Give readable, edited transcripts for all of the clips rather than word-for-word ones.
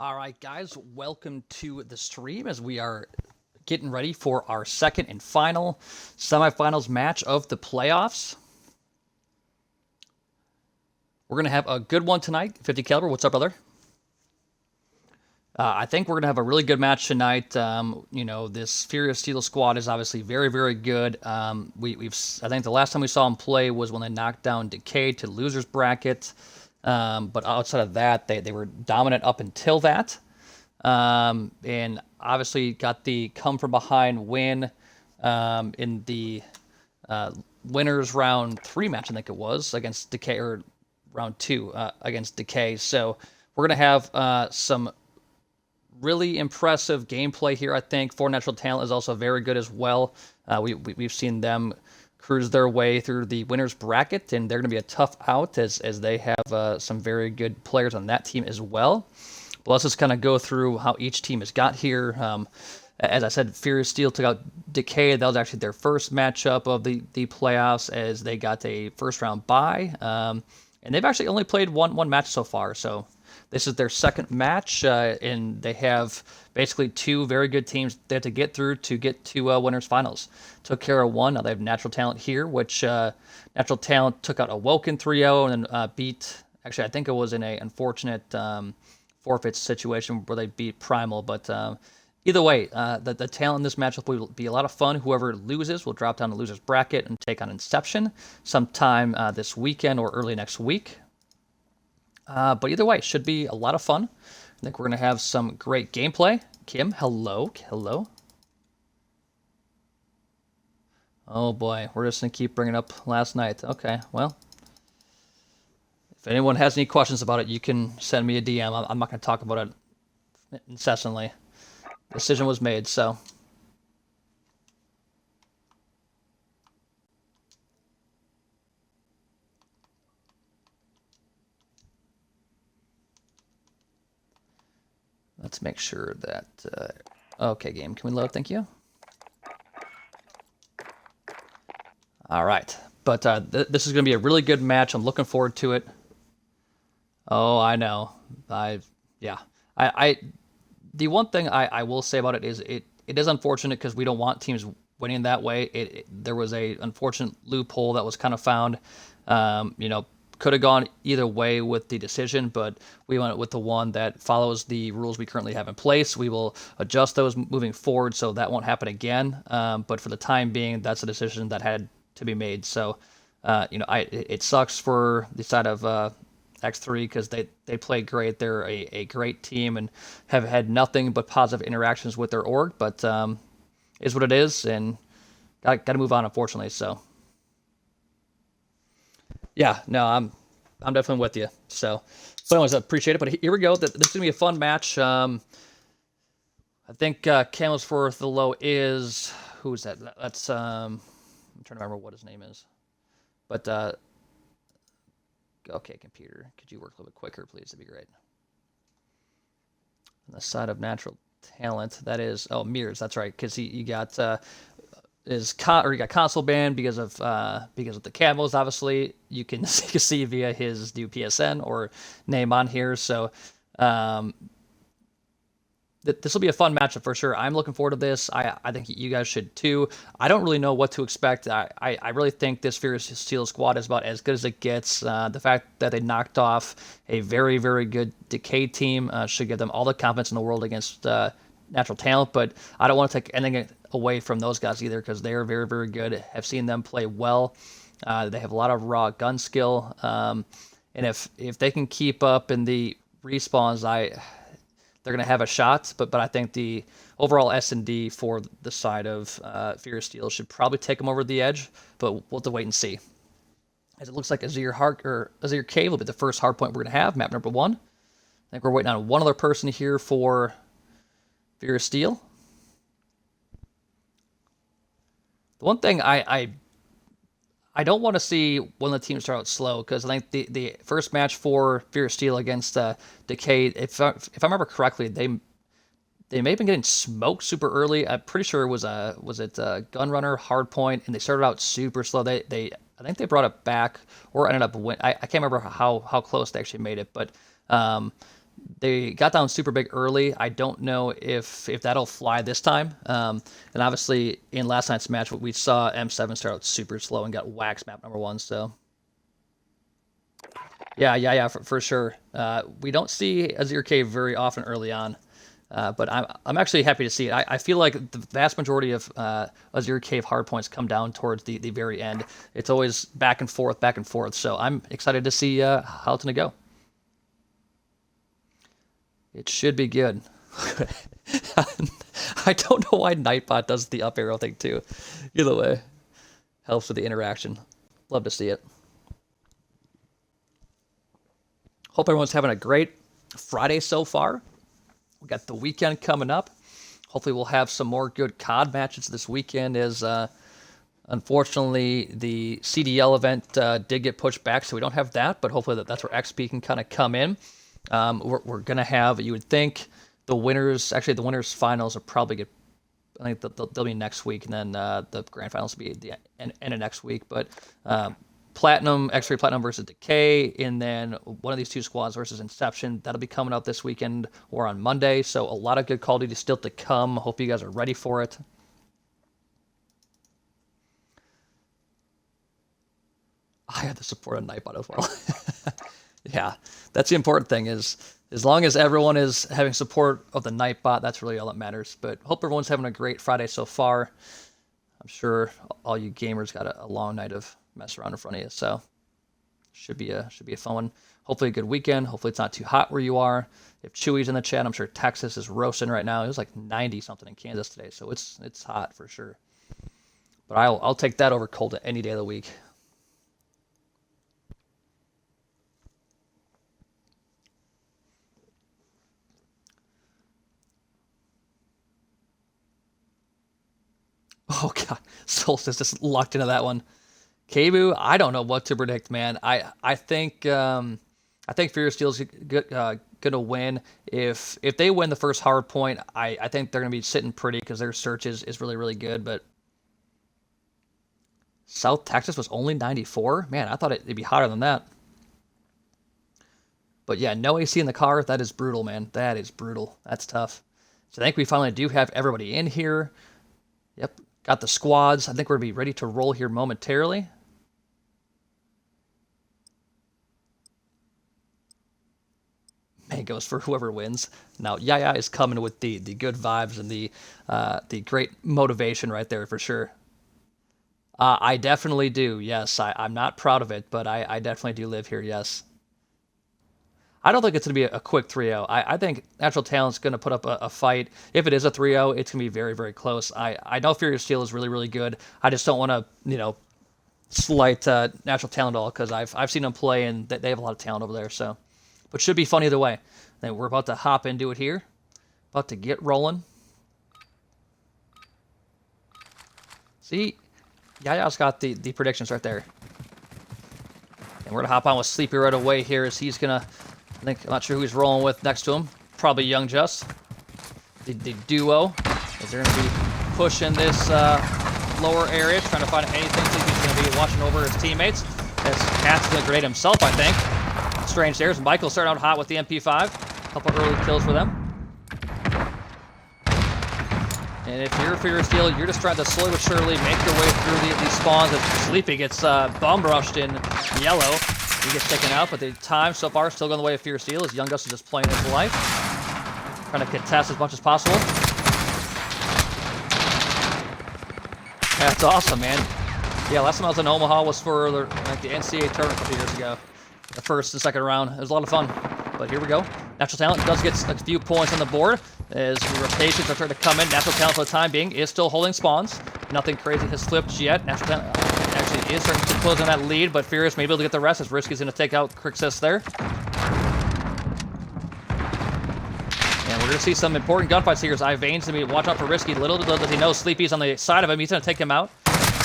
All right, guys, welcome to the stream as we are getting ready for our second and final semifinals match of the playoffs. We're going to have a good one tonight. 50 caliber, what's up, brother? I think we're going to have a really good match tonight. This Furious Steel squad is obviously very, very good. I think the last time we saw them play was when they knocked down Decay to losers bracket. But outside of that, they were dominant up until that. And obviously got the come from behind win in the winners round 3 match, I think it was, against Decay, or round 2 against Decay. So we're going to have some really impressive gameplay here, I think. For Natural Talent is also very good as well. We've seen them cruise their way through the winners bracket, and they're going to be a tough out as they have some very good players on that team as well. But let's just kind of go through how each team has got here. As I said, Furious Steel took out Decay. That was actually their first matchup of the playoffs as they got a first round bye. And they've actually only played one match so far. So this is their second match, and they have basically 2 very good teams they have to get through to get to winners finals. Took care of one. Now they have Natural Talent here, which Natural Talent took out Awoken 3-0 and then beat. Actually, I think it was in a unfortunate forfeit situation where they beat Primal. But either way, the talent in this matchup will be a lot of fun. Whoever loses will drop down the losers bracket and take on Inception sometime this weekend or early next week. But either way, it should be a lot of fun. I think we're going to have some great gameplay. Kim, hello. Hello. Oh boy, we're just going to keep bringing up last night. Okay, well, if anyone has any questions about it, you can send me a DM. I'm not going to talk about it incessantly. The decision was made, so. Let's make sure that... okay, game, can we load? Thank you. All right, but this is going to be a really good match. I'm looking forward to it. Oh, I know. The one thing I will say about it is it is unfortunate because we don't want teams winning that way. There was a unfortunate loophole that was kind of found. Could have gone either way with the decision, but we went with the one that follows the rules we currently have in place. We will adjust those moving forward so that won't happen again. But for the time being, that's a decision that had to be made. So, it sucks for the side of X3 because they play great. They're a great team and have had nothing but positive interactions with their org. But is what it is, and got to move on, unfortunately. So. Yeah, no, I'm definitely with you. So, but anyways, I appreciate it. But here we go. This is gonna be a fun match. I think Camels for the low is who's that? That's I'm trying to remember what his name is. But okay, computer, could you work a little bit quicker, please? That'd be great. On the side of Natural Talent, that is Mears. That's right, because he got. He got console banned because of the camos. Obviously, you can see via his new PSN or name on here. So this will be a fun matchup for sure. I'm looking forward to this. I think you guys should too. I don't really know what to expect. I really think this Furious Steel squad is about as good as it gets. The fact that they knocked off a very, very good Decay team should give them all the confidence in the world against Natural Talent. But I don't want to take anything away from those guys either because they are very, very good. I've seen them play well. They have a lot of raw gun skill. And if they can keep up in the respawns, they're going to have a shot, but I think the overall S&D for the side of Furious Steel should probably take them over the edge, but we'll have to wait and see. As it looks like Azir Cave will be the first hard point we're going to have, map number 1. I think we're waiting on one other person here for Furious Steel. The one thing I don't want to see one of the teams start out slow because I think the first match for Furious Steel against Decay, if I remember correctly, they may have been getting smoked super early. I'm pretty sure it was Gunrunner Hardpoint, and they started out super slow. I think they brought it back or ended up win. I can't remember how close they actually made it, but They got down super big early. I don't know if that'll fly this time. And obviously, in last night's match, we saw M7 start out super slow and got waxed map number 1. So yeah, for sure. We don't see Azir Cave very often early on. But I'm actually happy to see it. I feel like the vast majority of Azir Cave hardpoints come down towards the very end. It's always back and forth, back and forth. So I'm excited to see how it's going to go. It should be good. I don't know why Nightbot does the up arrow thing too. Either way, helps with the interaction. Love to see it. Hope everyone's having a great Friday so far. We got the weekend coming up. Hopefully we'll have some more good COD matches this weekend as unfortunately the CDL event did get pushed back, so we don't have that, but hopefully that's where XP can kind of come in. We're going to have, you would think, the winners finals will probably get, I think they'll be next week, and then the grand finals will be at the end of next week, but Platinum, X3 Platinum versus Decay, and then one of these two squads versus Inception. That'll be coming up this weekend or on Monday. So a lot of good Call of Duty still to come. Hope you guys are ready for it. I have the support on Nightbot as well. Yeah, that's the important thing is as long as everyone is having support of the Nightbot, that's really all that matters. But hope everyone's having a great Friday so far. I'm sure all you gamers got a long night of mess around in front of you, so should be a fun one. Hopefully a good weekend. Hopefully it's not too hot where you are. If Chewy's in the chat, I'm sure Texas is roasting right now. It was like 90 something in Kansas today, so it's hot for sure. But I'll take that over cold any day of the week. Oh god, Solstice just locked into that one. Kabu, I don't know what to predict, man. I think Furious Steel's gonna win. If they win the first hard point, I think they're gonna be sitting pretty because their search is really, really good. But South Texas was only 94? Man, I thought it'd be hotter than that. But yeah, no AC in the car, that is brutal, man. That is brutal. That's tough. So I think we finally do have everybody in here. Yep, got the squads. I think we're gonna be ready to roll here momentarily. Man goes for whoever wins. Now, Yaya is coming with the good vibes and the great motivation right there for sure. I definitely do, yes. I'm not proud of it, but I definitely do live here, yes. I don't think it's going to be a quick 3-0. I think Natural Talent's going to put up a fight. If it is a 3-0, it's going to be very, very close. I know Furious Steel is really, really good. I just don't want to, slight Natural Talent at all because I've seen them play and they have a lot of talent over there, so. But should be fun either way. Then we're about to hop into it here. About to get rolling. See? Yaya's got the predictions right there. And we're going to hop on with Sleepy right away here as he's going to, I'm not sure who he's rolling with next to him. Probably Young Just. The duo. As they're going to be pushing this lower area, trying to find anything. Sleepy's going to be watching over his teammates. As Cat's going to grenade himself, I think. Strange there. Michael starting out hot with the MP5. Couple early kills for them. And if you're Furious Steel, you're just trying to slowly but surely make your way through these spawns as Sleepy gets bum rushed in yellow. He gets taken out, but the time so far is still going the way of Furious Steel as Young Gus is just playing his life. Trying to contest as much as possible. That's awesome, man. Yeah, last time I was in Omaha was for the NCAA tournament a couple years ago. The first and second round. It was a lot of fun. But here we go. Natural Talent does get a few points on the board as the rotations are starting to come in. Natural Talent for the time being is still holding spawns. Nothing crazy has flipped yet. Natural Talent actually is starting to close on that lead, but Furious may be able to get the rest as Risky's going to take out Crixus there. And we're going to see some important gunfights here as Ivane's going to be watching out for Risky. Little does he know Sleepy's on the side of him. He's going to take him out.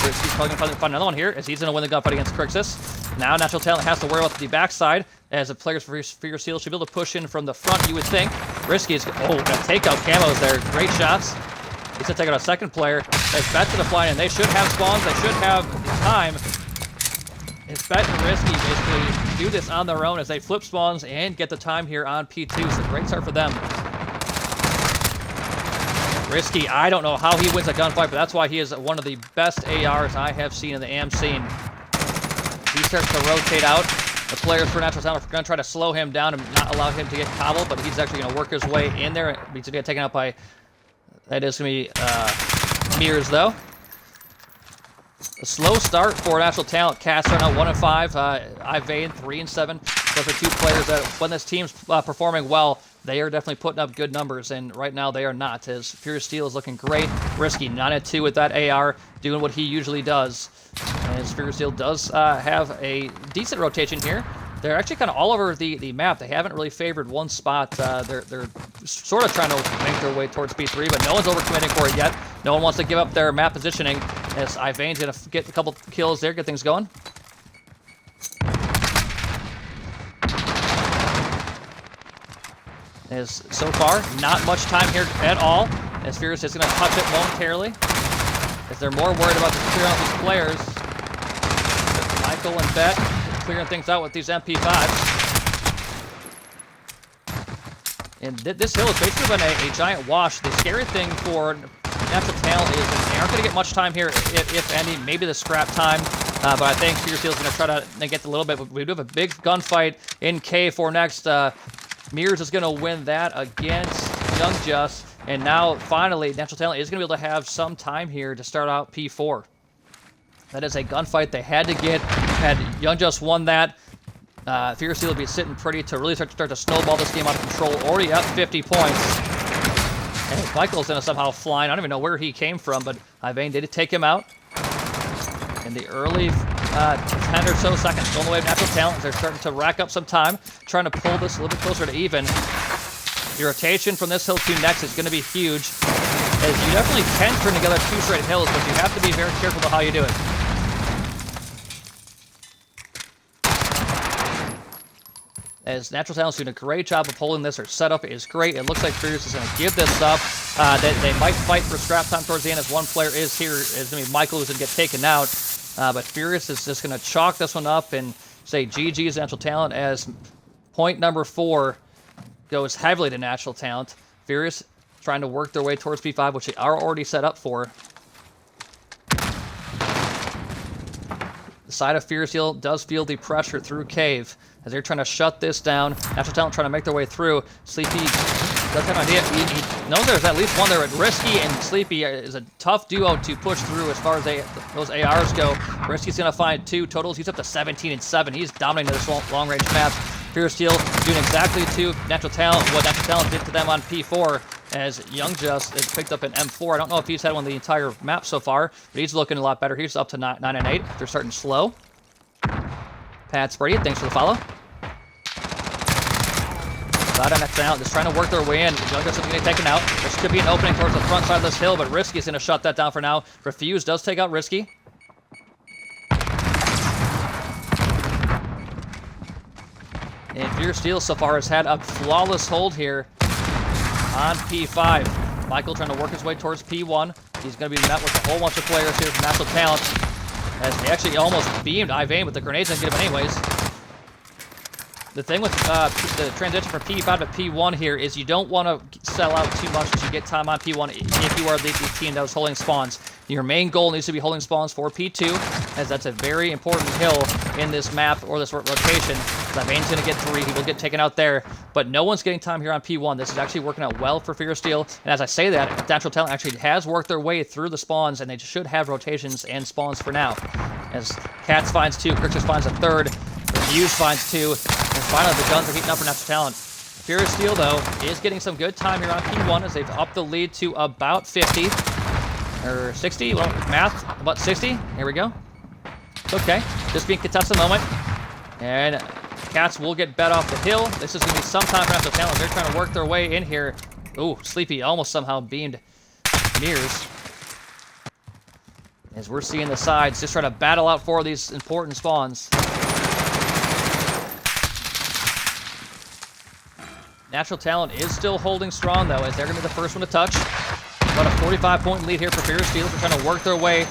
Risky's probably going to find another one here as he's going to win the gunfight against Crixus. Now Natural Talent has to worry about the backside as the players for Furious Steel should be able to push in from the front, you would think. Risky is, got takeout camos there. Great shots. He's going to take out a second player. There's bats to the fly, and they should have spawns. They should have time. It's Bet and Risky basically do this on their own as they flip spawns and get the time here on P2. So great start for them. Risky, I don't know how he wins a gunfight, but that's why he is one of the best ARs I have seen in the AM scene. He starts to rotate out. The players for Natural Talent are going to try to slow him down and not allow him to get cobbled, but he's actually going to work his way in there. He's going to get taken out by, that is going to be Mears, though. A slow start for Natural Talent. Cats starting out 1-5. Ivane 3-7. Those are two players that, when this team's performing well, they are definitely putting up good numbers, and right now they are not. As Furious Steel is looking great. Risky 9-2 with that AR, doing what he usually does. As Furious Steel does have a decent rotation here. They're actually kind of all over the map. They haven't really favored one spot. They're sort of trying to make their way towards P3, but no one's overcommitting for it yet. No one wants to give up their map positioning, as Ivane's going to get a couple kills there, get things going. As so far, not much time here at all, as Furious is going to touch it momentarily, as they're more worried about just clearing out these players. Michael and Bet clearing things out with these MP5s. And this hill has basically been a giant wash. The scary thing for Natural Talent is that they aren't going to get much time here, if any, maybe the scrap time. But I think Furious Steel is going to try to get a little bit. But we do have a big gunfight in K4 next. Mears is going to win that against Young Just. And now, finally, Natural Talent is going to be able to have some time here to start out P4. That is a gunfight they had to get. Had Young Just won that, Furious Steel will be sitting pretty to really start to snowball this game out of control. Already up 50 points. And Michael's going to somehow fly. I don't even know where he came from, but Ivane did take him out. In the early 10 or so seconds, going away with Natural Talent. They're starting to rack up some time, trying to pull this a little bit closer to even. The rotation from this hill to next is going to be huge, as you definitely can turn together two straight hills, but you have to be very careful about how you do it. As Natural Talent's doing a great job of holding this. Their setup is great. It looks like Furious is going to give this up. They might fight for scrap time towards the end, as one player is here. It's going to be Michael who's going to get taken out. But Furious is just going to chalk this one up and say GG's Natural Talent, as point number 4 goes heavily to Natural Talent. Furious trying to work their way towards P5, which they are already set up for. The side of Furious Steel does feel the pressure through Cave, as they're trying to shut this down. Natural Talent trying to make their way through. Sleepy does have an idea. He knows there's at least one there. Risky and Sleepy is a tough duo to push through as far as those ARs go. Risky's going to find 2 totals. He's up to 17-7. He's dominating this long-range map. Furious Steel doing exactly to Natural Talent what Natural Talent did to them on P4, as Young Just has picked up an M4. I don't know if he's had one the entire map so far, but he's looking a lot better. He's up to 9-8. They're starting slow. Pat Sprady, thanks for the follow. Glad on Natural Talent, just trying to work their way in. Young Just is going to get taken out. There could be an opening towards the front side of this hill, but Risky is going to shut that down for now. Refuse does take out Risky. And Furious Steel so far has had a flawless hold here on P5. Michael trying to work his way towards P1. He's going to be met with a whole bunch of players here from Natural Talent, as they actually almost beamed Ivane, but the grenades didn't get him anyways. The thing with the transition from P5 to P1 here is you don't want to sell out too much as you get time on P1 if you are the team that was holding spawns. Your main goal needs to be holding spawns for P2, as that's a very important hill in this map or this rotation. Ivane's going to get 3. He will get taken out there, but no one's getting time here on P1. This is actually working out well for Furious Steel, and as I say that, Natural Talent actually has worked their way through the spawns, and they should have rotations and spawns for now. As Cats finds 2, Crixus finds a 3rd, Refuse finds 2, and finally the guns are heating up for Natural Talent. Furious Steel, though, is getting some good time here on P1 as they've upped the lead to about 50. Or 60, well, math, about 60. Here we go. Okay, just being contested moment. And Cats will get bet off the hill. This is going to be some time for Natural Talent. They're trying to work their way in here. Ooh, Sleepy almost somehow beamed Mears. As we're seeing the sides just trying to battle out for these important spawns. Natural Talent is still holding strong, though, as they're going to be the first one to touch. About a 45-point lead here for Furious Steel. They're trying to work their way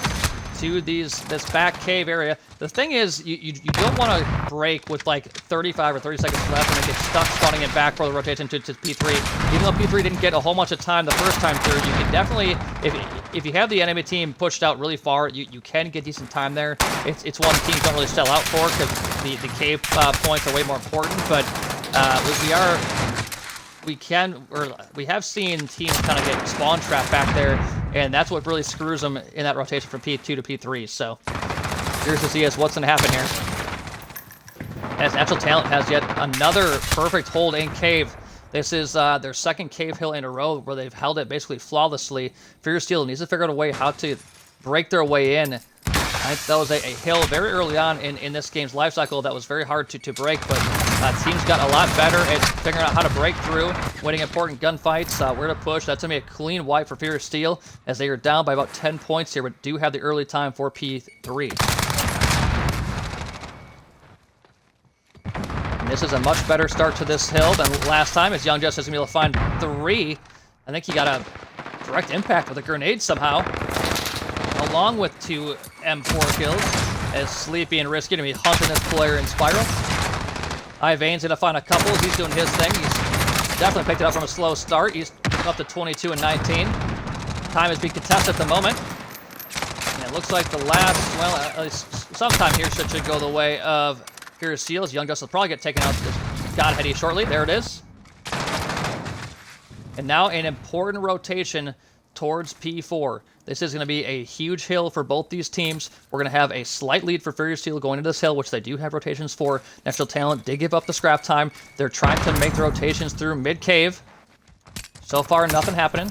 to this back cave area. The thing is, you don't want to break with like 35 or 30 seconds left and then get stuck spawning it back for the rotation to P3. Even though P3 didn't get a whole bunch of time the first time through, you can definitely, if you have the enemy team pushed out really far, you can get decent time there. It's one teams don't really sell out for because the cave points are way more important, but we have seen teams kind of get spawn trapped back there, and that's what really screws them in that rotation from P2 to P3. So, curious to see what's going to happen here. As Natural Talent has yet another perfect hold in cave. This is their second cave hill in a row where they've held it basically flawlessly. Furious Steel needs to figure out a way how to break their way in. That was a hill very early on in this game's life cycle that was very hard to break, but teams got a lot better at figuring out how to break through, winning important gunfights. Where to push. That's going to be a clean wipe for Furious Steel as they are down by about 10 points here, but do have the early time for P3. And this is a much better start to this hill than last time, as Young Justice is going to be able to find 3. I think he got a direct impact with a grenade somehow, along with 2 M4 kills, as Sleepy and Risky going to be hunting this player in Spiral. Ivane's going to find a couple. He's doing his thing. He's definitely picked it up from a slow start. He's up to 22 and 19. Time is being contested at the moment. And it looks like the last, well, at least sometime here should go the way of Furious Steel. Young Justice will probably get taken out with Godheady shortly. There it is. And now an important rotation towards P4. This is going to be a huge hill for both these teams. We're going to have a slight lead for Furious Steel going into this hill, which they do have rotations for. Natural Talent did give up the scrap time. They're trying to make the rotations through mid-cave. So far, nothing happening.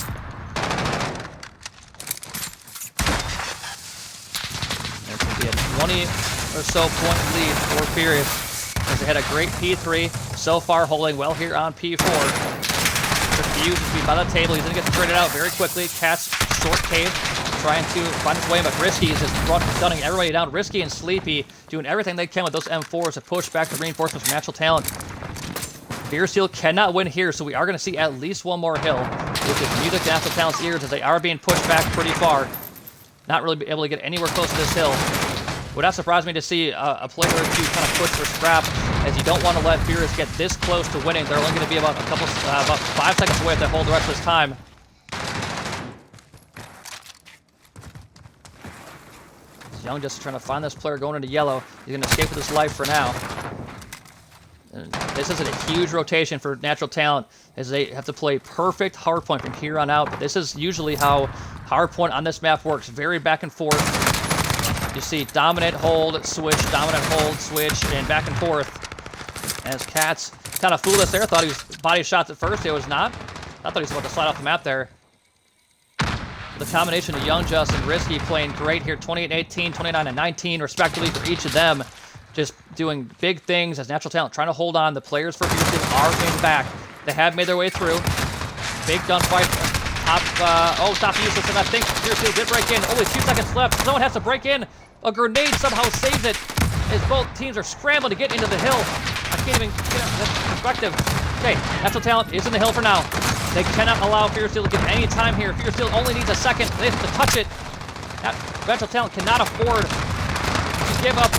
It's going to be a 20 or so point lead for Furious, as they had a great P3. So far, holding well here on P4. Refuse to be by the table. He's going to get traded out very quickly. Cat's short cave, trying to find his way, but Risky is just gunning everybody down. Risky and Sleepy doing everything they can with those M4s to push back the reinforcements from Natural Talent. Furious Steel cannot win here, so we are going to see at least one more hill, which is music to Natural Talent's ears as they are being pushed back pretty far. Not really able to get anywhere close to this hill. Would not surprise me to see a player or two kind of push for scrap, as you don't want to let Furious get this close to winning. They're only going to be about about 5 seconds away if they hold the rest of this time. Young just trying to find this player going into yellow. He's going to escape with his life for now. And this isn't a huge rotation for Natural Talent, as they have to play perfect hardpoint from here on out. But this is usually how hardpoint on this map works. Very back and forth. You see dominant, hold, switch, dominant, hold, switch, and back and forth. As Cats kind of fooled us there. Thought he was body shots at first. It was not. I thought he was about to slide off the map there. The combination of Young Just and Risky playing great here. 28-18, 29-19, respectively, for each of them. Just doing big things as Natural Talent trying to hold on. The players for Furious Steel are in back. They have made their way through. Big gunfight. Stop useless, and I think Furious Steel did break in. Only 2 seconds left. Someone has to break in. A grenade somehow saves it, as both teams are scrambling to get into the hill. I can't even get that perspective. Okay, Natural Talent is in the hill for now. They cannot allow Furious Steel to get any time here. Furious Steel only needs a second. They have to touch it. Natural Talent cannot afford to give up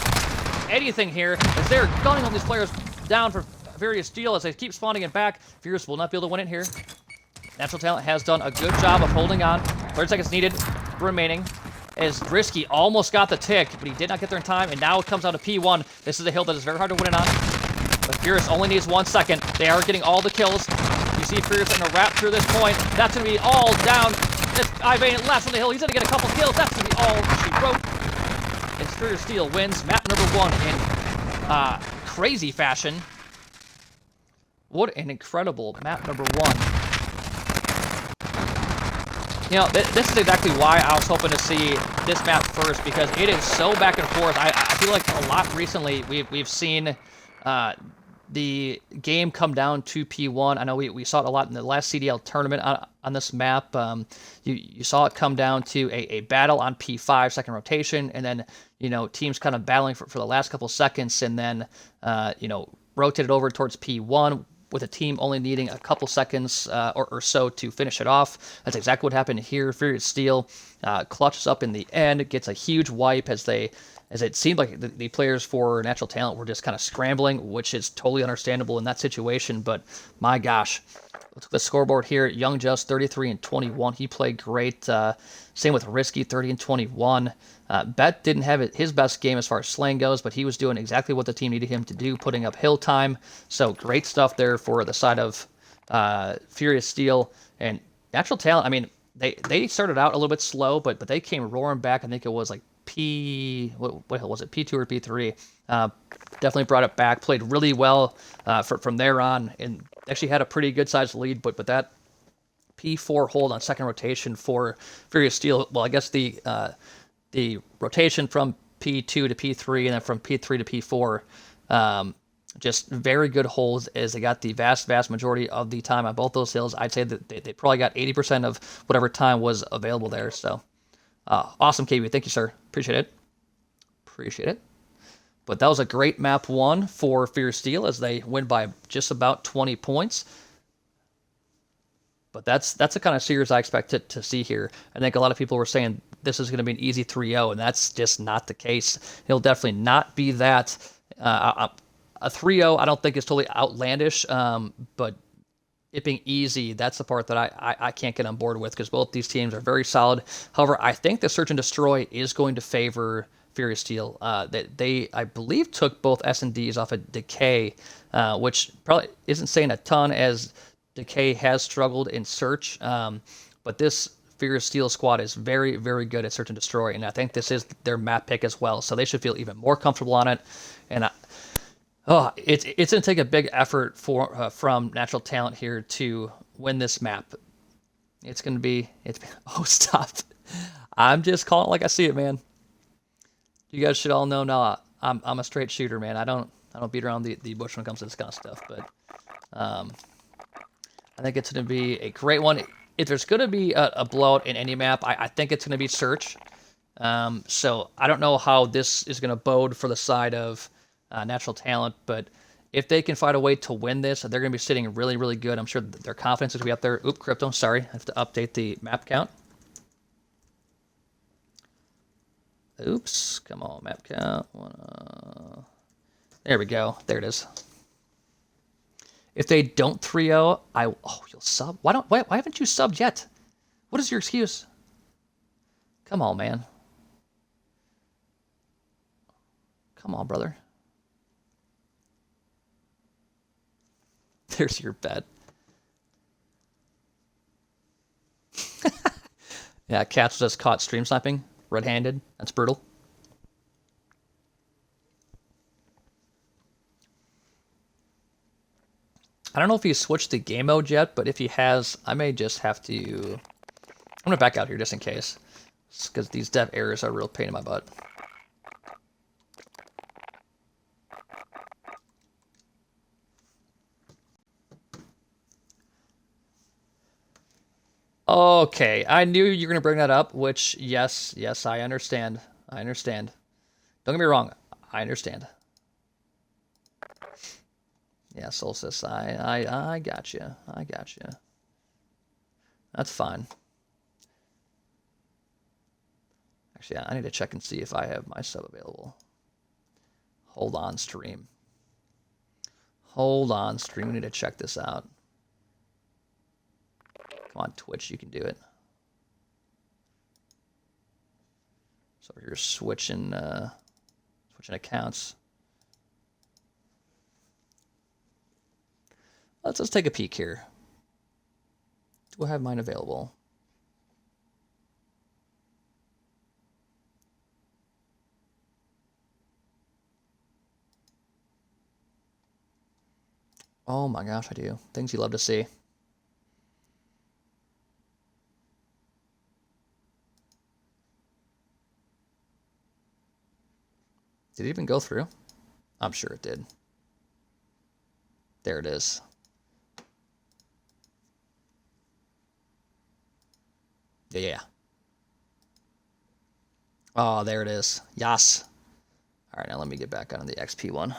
anything here, as they're gunning all these players down for Furious Steel as they keep spawning it back. Furious will not be able to win it here. Natural Talent has done a good job of holding on. 30 seconds needed remaining, as Risky almost got the tick, but he did not get there in time, and now it comes down to P1. This is a hill that is very hard to win it on, but Furious only needs 1 second. They are getting all the kills. You see Furious in a wrap through this point. That's going to be all down. It's Ivane last on the hill. He's going to get a couple kills. That's going to be all she wrote. And Furious Steel wins map number 1 in crazy fashion. What an incredible map number 1. You know, this is exactly why I was hoping to see this map first, because it is so back and forth. I feel like a lot recently we've seen the game come down to P1. I know we saw it a lot in the last CDL tournament on this map. You saw it come down to a battle on P5, second rotation, and then, you know, teams kind of battling for the last couple seconds, and then, you know, rotated over towards P1 with a team only needing a couple seconds or so to finish it off. That's exactly what happened here. Furious Steel clutches up in the end, gets a huge wipe as it seemed like the players for Natural Talent were just kind of scrambling, which is totally understandable in that situation. But my gosh, look at the scoreboard here. Young Just 33 and 21. He played great. Same with Risky 30 and 21. Bet didn't have his best game as far as slaying goes, but he was doing exactly what the team needed him to do, putting up hill time. So great stuff there for the side of Furious Steel and Natural Talent. I mean, they started out a little bit slow, but they came roaring back. I think it was like what was it, P2 or P3? Definitely brought it back, played really well from there on, and actually had a pretty good sized lead. But that P4 hold on second rotation for Furious Steel, well, I guess the rotation from P2 to P3 and then from P3 to P4, just very good holds as they got the vast majority of the time on both those hills. I'd say that they probably got 80% of whatever time was available there. So awesome, KB. Thank you, sir. Appreciate it. But that was a great map 1 for Fierce Steel as they win by just about 20 points. But that's the kind of series I expect to see here. I think a lot of people were saying this is going to be an easy 3-0, and that's just not the case. It'll definitely not be that. A 3-0 I don't think is totally outlandish, but it being easy, that's the part that I can't get on board with because both these teams are very solid. However, I think the Search and Destroy is going to favor Furious Steel. They, I believe, took both S&Ds off of Decay, which probably isn't saying a ton as Decay has struggled in Search, but this Furious Steel squad is very, very good at Search and Destroy, and I think this is their map pick as well, so they should feel even more comfortable on it. And it's going to take a big effort from Natural Talent here to win this map. Oh, stop. I'm just calling it like I see it, man. You guys should all know now I'm a straight shooter, man. I don't beat around the bush when it comes to this kind of stuff, but I think it's going to be a great one. If there's going to be a blowout in any map, I think it's going to be Search. So I don't know how this is going to bode for the side of Natural Talent, but if they can find a way to win this, they're going to be sitting really, really good. I'm sure their confidence is going to be up there. Oop, Crypto, sorry. I have to update the map count. Oops, come on, map count. There we go. There it is. If they don't 3-0, you'll sub? Why haven't you subbed yet? What is your excuse? Come on, man. Come on, brother. There's your bet. Yeah, Cats just caught stream sniping, red-handed. That's brutal. I don't know if he switched the game mode yet, but if he has, I may just have to... I'm going to back out here just in case, because these dev errors are a real pain in my butt. Okay, I knew you were going to bring that up, which, yes, I understand. I understand. Don't get me wrong, I understand. Yeah, Solstice, I got you. I got you. That's fine. Actually, I need to check and see if I have my sub available. Hold on, stream. Hold on, stream. We need to check this out. Come on, Twitch, you can do it. So you're switching accounts. Let's just take a peek here. Do I have mine available? Oh my gosh, I do. Things you love to see. Did it even go through? I'm sure it did. There it is. Yeah. Oh, there it is. Yas. All right, now let me get back on the XP one.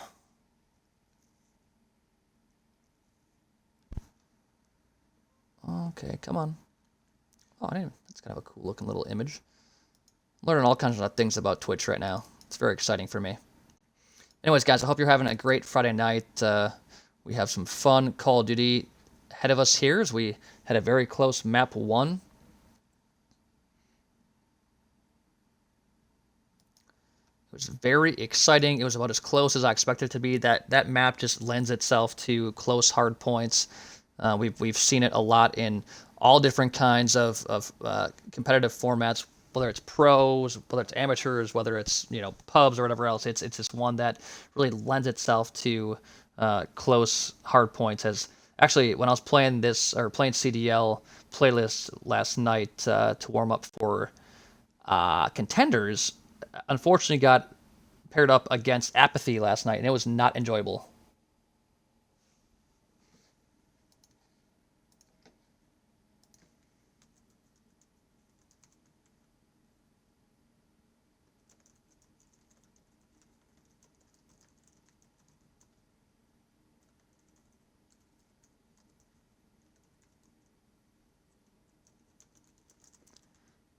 Okay, come on. Oh, that's kind of a cool looking little image. I'm learning all kinds of things about Twitch right now. It's very exciting for me. Anyways, guys, I hope you're having a great Friday night. We have some fun Call of Duty ahead of us here as we had a very close map 1. It was very exciting. It was about as close as I expected it to be. That map just lends itself to close hard points. We've seen it a lot in all different kinds of competitive formats, whether it's pros, whether it's amateurs, whether it's pubs or whatever else. It's just one that really lends itself to close hard points. As actually, when I was playing playing CDL playlist last night to warm up for contenders, unfortunately got paired up against Apathy last night, and it was not enjoyable.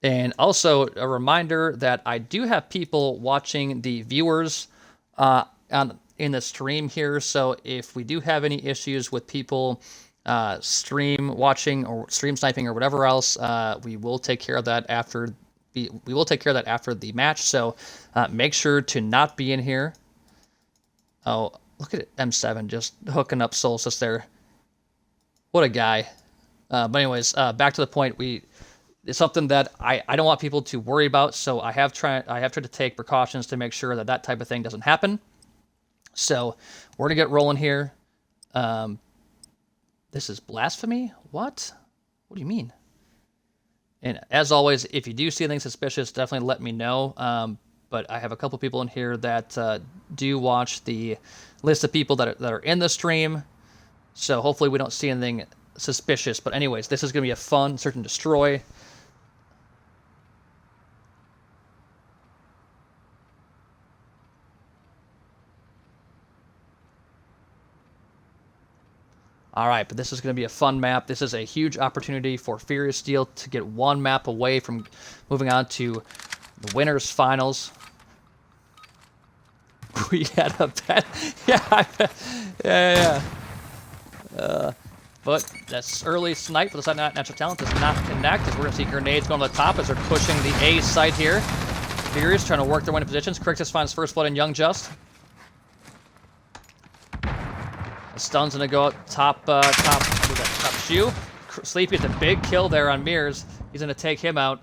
And also a reminder that I do have people watching the viewers in the stream here. So if we do have any issues with people stream watching or stream sniping or whatever else, we will take care of that after the match. So make sure to not be in here. Oh, look at it, M7 just hooking up Solstice there. What a guy. But anyways, back to the point. It's something that I don't want people to worry about, so I have tried to take precautions to make sure that type of thing doesn't happen. So we're gonna get rolling here. This is blasphemy? What? What do you mean? And as always, if you do see anything suspicious, definitely let me know. But I have a couple people in here that do watch the list of people that are in the stream, so hopefully we don't see anything suspicious. But anyways, this is gonna be a fun search and destroy. All right, but this is going to be a fun map. This is a huge opportunity for Furious Steel to get one map away from moving on to the winners finals. We had a bet. Yeah. But that's early snipe for the side natural talent does not connect, as we're going to see grenades going to the top as they're pushing the A site here. Furious trying to work their way into positions. Crixus finds first blood in Young Just. Stun's gonna go up top shoe. Sleepy gets a big kill there on Mears. He's gonna take him out.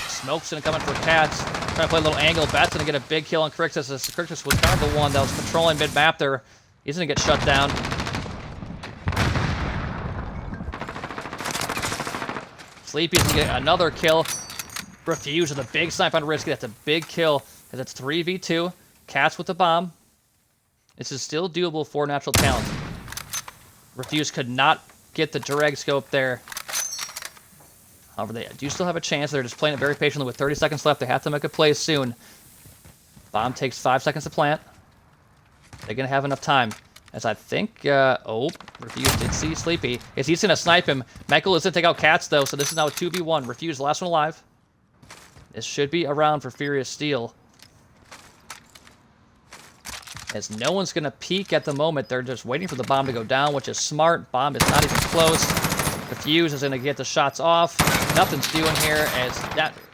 Smoke's gonna come in for Cats. Trying to play a little angle. Bat's gonna get a big kill on Crixus. Crixus was kind of the one that was controlling mid-map there. He's gonna get shut down. Sleepy's gonna get another kill. Refuse with a big snipe on Risky. That's a big kill, as it's 3v2. Cats with the bomb. This is still doable for natural talent. Refuse could not get the drag scope there. However, they do still have a chance. They're just playing it very patiently with 30 seconds left. They have to make a play soon. Bomb takes 5 seconds to plant. They're going to have enough time. As I think, Refuse did see Sleepy. He's going to snipe him. Michael is going to take out Cats, though, so this is now a 2v1. Refuse, the last one alive. This should be a round for Furious Steel. As no one's going to peek at the moment. They're just waiting for the bomb to go down, which is smart. Bomb is not even close. Refuse is going to get the shots off. Nothing's doing here,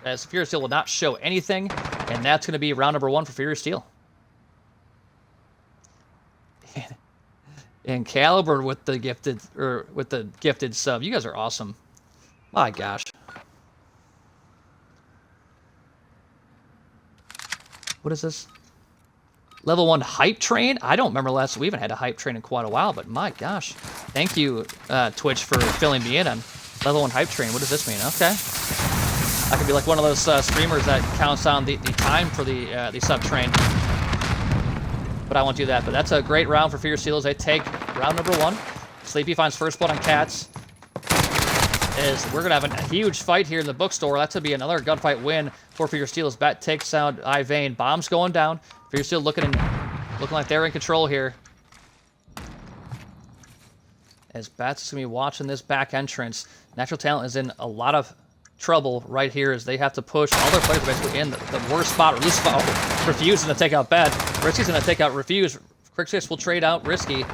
as Furious Steel will not show anything. And that's going to be round number 1 for Furious Steel. And Caliber with the gifted sub. You guys are awesome. My gosh. What is this? Level 1 hype train? I don't remember we haven't had a hype train in quite a while, but my gosh. Thank you, Twitch, for filling me in on level 1 hype train. What does this mean? Okay. I could be like one of those streamers that counts down the time for the sub train. But I won't do that. But that's a great round for Fierce Steel as they take round number 1. Sleepy finds first blood on Cats. We're going to have a huge fight here in the bookstore. That's going to be another gunfight win for Fierce Steel as Bat takes down Ivane. Bomb's going down. Fierce Steel looking like they're in control here. as Bats is going to be watching this back entrance. Natural Talent is in a lot of trouble right here as they have to push. All their players are basically in the worst spot, or this spot. Oh, Refuse is going to take out Bet. Risky's going to take out Refuse. Crixus will trade out Risky.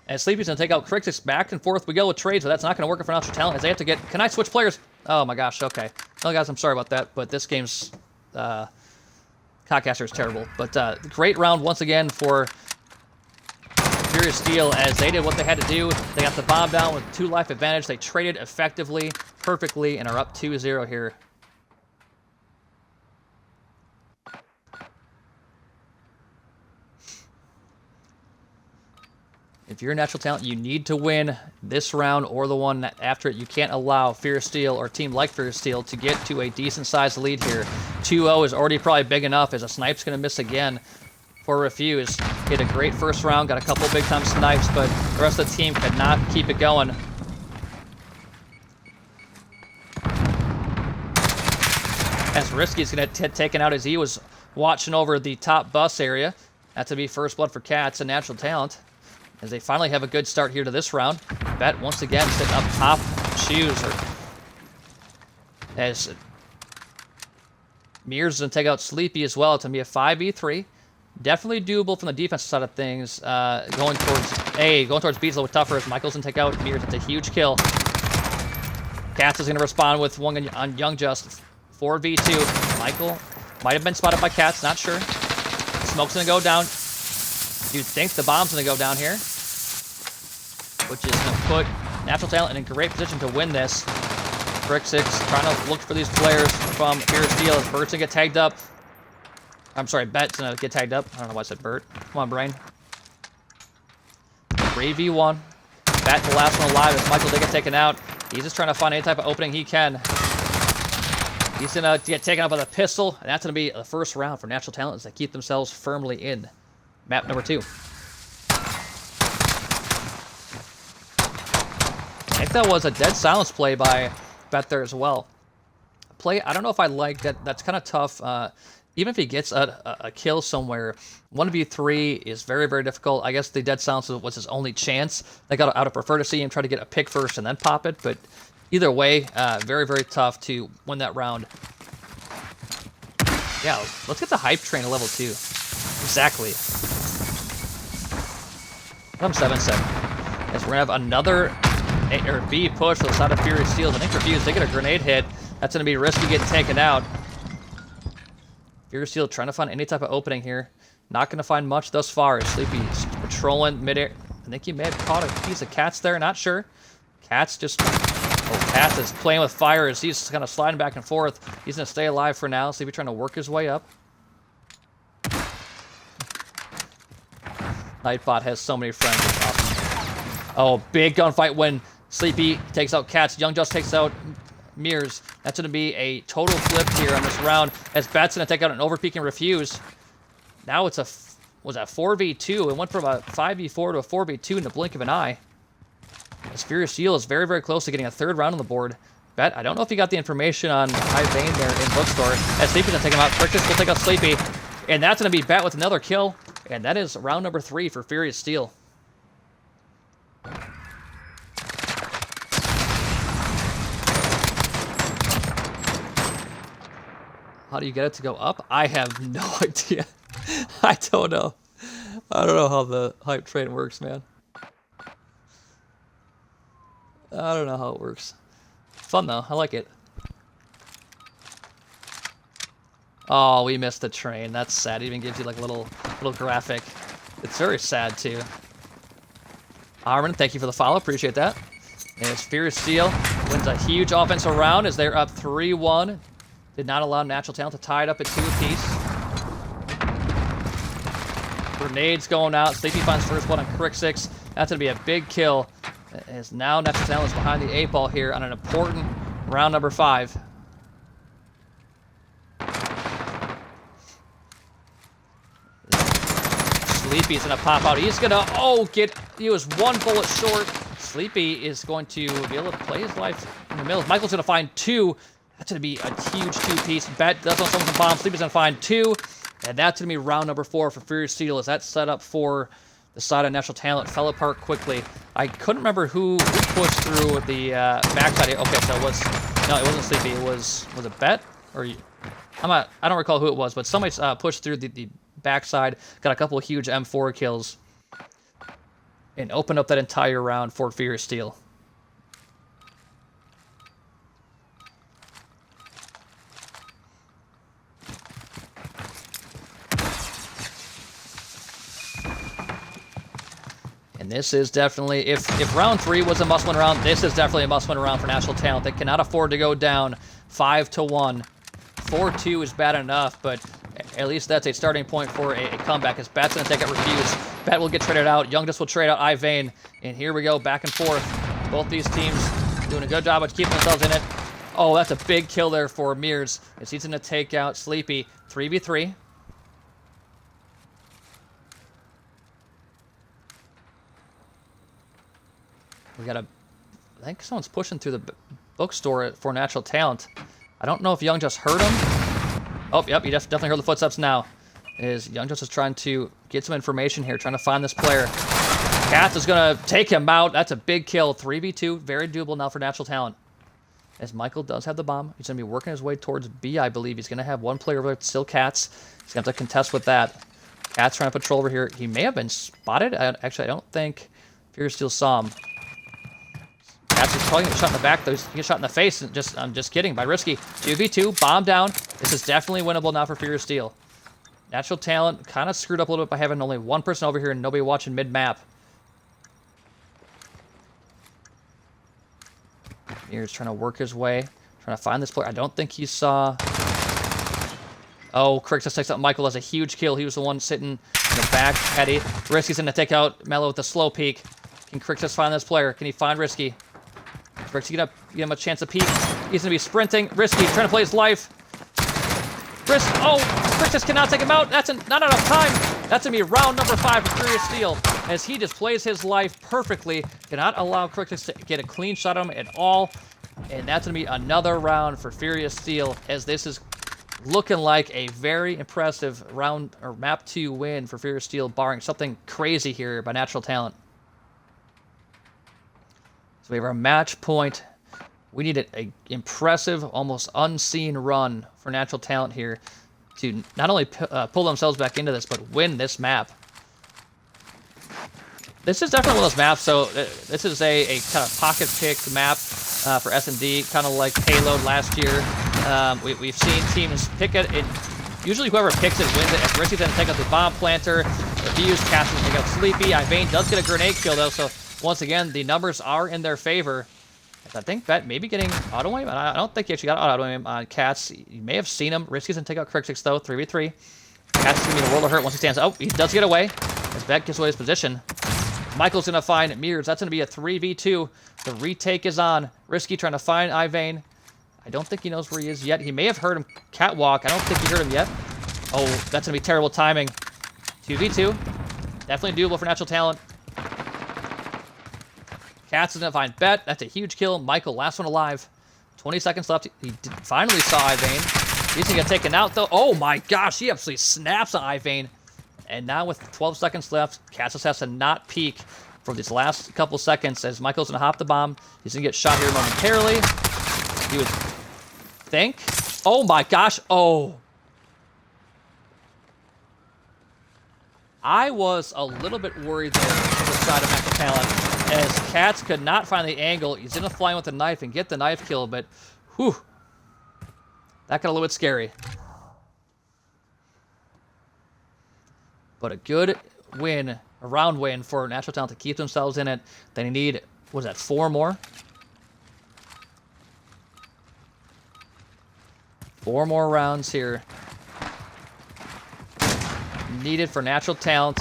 And Sleepy's going to take out Crixus. Back and forth we go with trades, but that's not going to work for Natural Talent as they have to get... Can I switch players? Oh my gosh, okay. Well, guys, I'm sorry about that, but this game's... Cockcaster is terrible. But great round once again for Furious Steel as they did what they had to do. They got the bomb down with 2 life advantage. They traded effectively, perfectly, and are up 2-0 here. If you're a Natural Talent, you need to win this round or the one after it. You can't allow Furious Steel or a team like Furious Steel to get to a decent-sized lead here. 2-0 is already probably big enough as a snipe's going to miss again for Refuse. Hit a great first round, got a couple big-time snipes, but the rest of the team could not keep it going. As Risky's going to get taken out as he was watching over the top bus area. That's to be first blood for Cats and Natural Talent. As they finally have a good start here to this round. Bet once again sitting up top shoes. As Mears is going to take out Sleepy as well. It's going to be a 5v3. Definitely doable from the defensive side of things. Going towards B's a little tougher as Michael's going to take out Mears. It's a huge kill. Cats is going to respond with one on Young Just. 4v2. Michael might have been spotted by Cats, not sure. Smoke's going to go down. You'd think the bomb's going to go down here, which is going to put Natural Talent in a great position to win this. Crixix trying to look for these players from Furious Steel as Bert's going to get tagged up. I'm sorry, Bet's going to get tagged up. I don't know why I said Bert. Come on, brain. 3v1. Bet the last one alive as Michael did get taken out. He's just trying to find any type of opening he can. He's going to get taken out with a pistol, and that's going to be the first round for Natural Talent as they keep themselves firmly in. Map number 2. I think that was a dead silence play by Bet there as well. I don't know if I like that. That's kind of tough. Even if he gets a kill somewhere, 1v3 is very, very difficult. I guess the dead silence was his only chance. I would prefer to see him try to get a pick first and then pop it. But either way, very, very tough to win that round. Yeah, let's get the hype train to level 2. Exactly. I'm 7-7. As we're going to have another A or B push to the side of Furious Steel. I think Refuse, they get a grenade hit. That's going to be Risky getting taken out. Furious Steel trying to find any type of opening here. Not going to find much thus far. Sleepy's patrolling midair. I think he may have caught a piece of Cats there. Not sure. Cats just... Oh, Cats is playing with fire as he's kind of sliding back and forth. He's going to stay alive for now. Sleepy trying to work his way up. Nightbot has so many friends. It's awesome. Oh, big gunfight when Sleepy takes out Cats. Young Just takes out Mears. That's going to be a total flip here on this round as Bat's going to take out an overpeaking Refuse. Now it's a 4v2. It went from a 5v4 to a 4v2 in the blink of an eye. As Furious Steel is very, very close to getting a third round on the board. Bet, I don't know if you got the information on High Vein there in Bookstore. As Sleepy's going to take him out. Crixus will take out Sleepy. And that's going to be Bet with another kill. And that is round number 3 for Furious Steel. How do you get it to go up? I have no idea. I don't know. I don't know how the hype train works, man. I don't know how it works. Fun, though. I like it. Oh, we missed the train. That's sad. It even gives you like a little graphic. It's very sad too. Armin, thank you for the follow. Appreciate that. And it's Furious Steel wins a huge offensive round as they're up 3-1. Did not allow Natural Talent to tie it up at 2 apiece. Grenades going out. Sleepy finds first blood on Crixix. That's going to be a big kill. As now Natural Talent is behind the 8 ball here on an important round number 5. Sleepy's going to pop out. He's going to, he was 1 bullet short. Sleepy is going to be able to play his life in the middle. Michael's going to find 2. That's going to be a huge 2-piece. Bet does also some bombs. Sleepy's going to find 2. And that's going to be round number 4 for Furious Steel as that's set up for The side of Natural Talent fell apart quickly. I couldn't remember who pushed through the backside here. Okay, so it wasn't Sleepy. Was it Bet? Or I don't recall who it was, but somebody pushed through the backside, got a couple of huge M4 kills, and opened up that entire round for Furious Steel. And this is definitely, if round 3 was a must-win round, this is definitely a must-win round for Natural Talent. They cannot afford to go down 5-1. 4-2 is bad enough, but at least that's a starting point for a comeback, as Bat's going to take it refuse. Bat will get traded out. Young Just will trade out Ivane. And here we go, back and forth. Both these teams doing a good job of keeping themselves in it. Oh, that's a big kill there for Mears, as he's going to take out Sleepy. 3v3. We got I think someone's pushing through the bookstore for Natural Talent. I don't know if Young Just heard him. Oh, yep, he definitely heard the footsteps now. Young Just is trying to get some information here, trying to find this player. Katz is going to take him out. That's a big kill. 3v2, very doable now for Natural Talent. As Michael does have the bomb. He's going to be working his way towards B, I believe. He's going to have one player over there, still Katz. He's going to have to contest with that. Katz trying to patrol over here. He may have been spotted. Actually, I don't think Furious Steel saw him. Katz is probably getting shot in the back, though. He's getting shot in the face. And I'm just kidding. By Risky. 2v2, bomb down. This is definitely winnable now for Furious Steel. Natural Talent kind of screwed up a little bit by having only one person over here and nobody watching mid-map. He's trying to work his way, trying to find this player. I don't think he saw... Oh, Crixus takes out Michael as a huge kill. He was the one sitting in the back. Petty. Risky's going to take out Mello with the slow peek. Can Crixus find this player? Can he find Risky? Risky going to give him a chance to peek. He's going to be sprinting. Risky trying to play his life. Oh, Crixus cannot take him out. That's not enough time. That's going to be round number 5 for Furious Steel, as he just plays his life perfectly. Cannot allow Crixus to get a clean shot on him at all. And that's going to be another round for Furious Steel, as this is looking like a very impressive round or map 2 win for Furious Steel, barring something crazy here by Natural Talent. So we have our match point. We need an impressive, almost unseen run for Natural Talent here to not only pull themselves back into this, but win this map. This is definitely one of those maps, so this is a kind of pocket pick map for S&D, kind of like Payload last year. We've seen teams pick it, and usually whoever picks it wins it. If Risky's going to take out the bomb planter, if he used Castle to take out Sleepy, Ivane does get a grenade kill though, so once again, the numbers are in their favor. I think Bet may be getting auto aim. I don't think he actually got auto aim on Katz. You may have seen him. Risky's going to take out Crixus, though. 3v3. Katz is going to be in a world of hurt once he stands. Oh, he does get away as Bet gives away his position. Michael's going to find Mears. That's going to be a 3v2. The retake is on. Risky trying to find Ivane. I don't think he knows where he is yet. He may have heard him catwalk. I don't think he heard him yet. Oh, that's going to be terrible timing. 2v2. Definitely doable for Natural Talent. Katz is going to find Bet. That's a huge kill. Michael, last one alive. 20 seconds left. He finally saw Ivane. He's going to get taken out, though. Oh, my gosh. He absolutely snaps on Ivane. And now with 12 seconds left, Katz just has to not peek for these last couple seconds as Michael's going to hop the bomb. He's going to get shot here momentarily. He would think. Oh, my gosh. Oh. I was a little bit worried there on the side of Natural Talent, as Katz could not find the angle. He's going to fly in with the knife and get the knife kill, but whew, that got a little bit scary. But a good win, a round win for Natural Talent to keep themselves in it. They need, what was that, 4 more? 4 more rounds here. Needed for Natural Talent,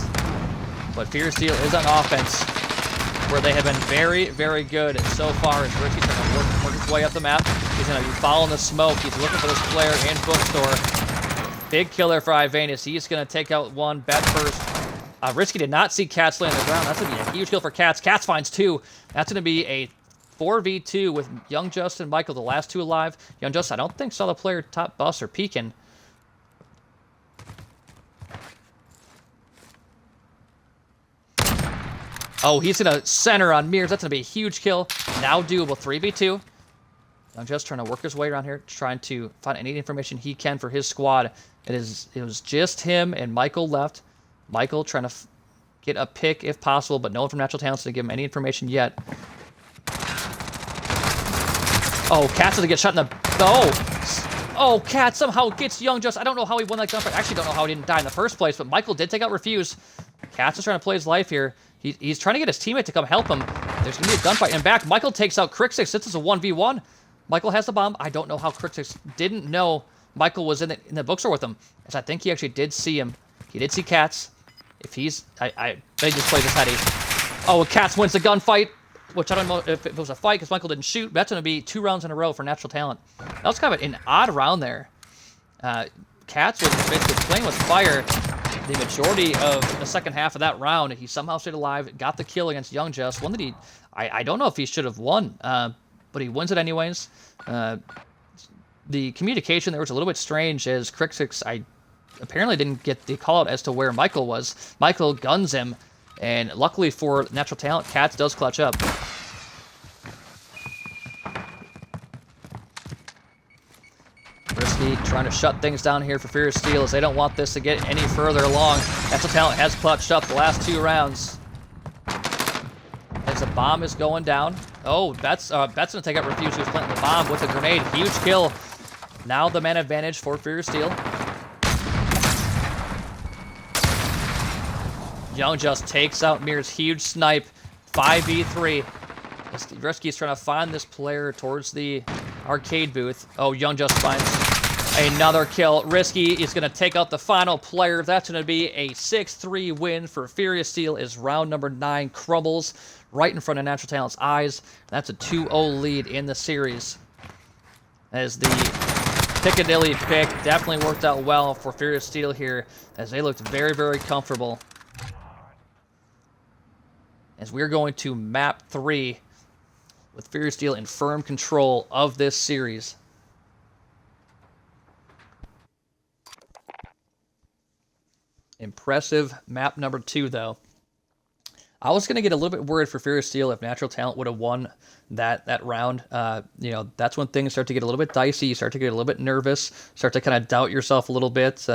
but Furious Steel is on offense, where they have been very, very good so far. As Richie's going to work his way up the map. He's going to be following the smoke. He's looking for this player in bookstore. Big killer for Ivane. He's going to take out one. Bet first. Risky did not see Katz lay on the ground. That's going to be a huge kill for Katz. Katz finds 2. That's going to be a 4v2 with Young Just and Michael, the last 2 alive. Young Just, I don't think, saw the player top bus or peeking. Oh, he's going to center on Mears. That's going to be a huge kill. Now doable. 3v2. I'm just trying to work his way around here, trying to find any information he can for his squad. It was just him and Michael left. Michael trying to get a pick if possible, but no one from Natural Talents to give him any information yet. Oh, Cat's going to get shot in the... Oh, Cat somehow gets Young Just. I don't know how he won that gunfight. I actually don't know how he didn't die in the first place, but Michael did take out Refuse. Cat's just trying to play his life here. He's trying to get his teammate to come help him. There's going to be a gunfight. And back, Michael takes out Crixix. This is a 1v1. Michael has the bomb. I don't know how Crixix didn't know Michael was in the bookstore with him, as I think he actually did see him. He did see Cats. If he's... I bet he just plays this heady. Oh, Cats wins the gunfight, which I don't know if it was a fight because Michael didn't shoot. That's going to be 2 rounds in a row for Natural Talent. That was kind of an odd round there. Cats was basically playing with fire the majority of the second half of that round. He somehow stayed alive, got the kill against Young Just. One that he... I don't know if he should have won, but he wins it anyways. The communication there was a little bit strange as Crixix, I apparently didn't get the call out as to where Michael was. Michael guns him, and luckily for Natural Talent, Cats does clutch up. Risky trying to shut things down here for Furious Steel as they don't want this to get any further along. Natural Talent has clutched up the last 2 rounds. As the bomb is going down. Oh, Bet's going to take out Refuse, who's planting the bomb with a grenade. Huge kill. Now the man advantage for Furious Steel. Young Just takes out Mir's huge snipe. 5v3. Risky's trying to find this player towards the arcade booth. Oh, Young Just finds another kill. Risky is going to take out the final player. That's going to be a 6-3 win for Furious Steel as round number 9 crumbles right in front of Natural Talent's eyes. That's a 2-0 lead in the series. As the Piccadilly pick definitely worked out well for Furious Steel here, as they looked very, very comfortable. As we're going to map 3 with Furious Steel in firm control of this series. Impressive map number 2, though. I was going to get a little bit worried for Furious Steel if Natural Talent would have won that round. That's when things start to get a little bit dicey. You start to get a little bit nervous, start to kind of doubt yourself a little bit.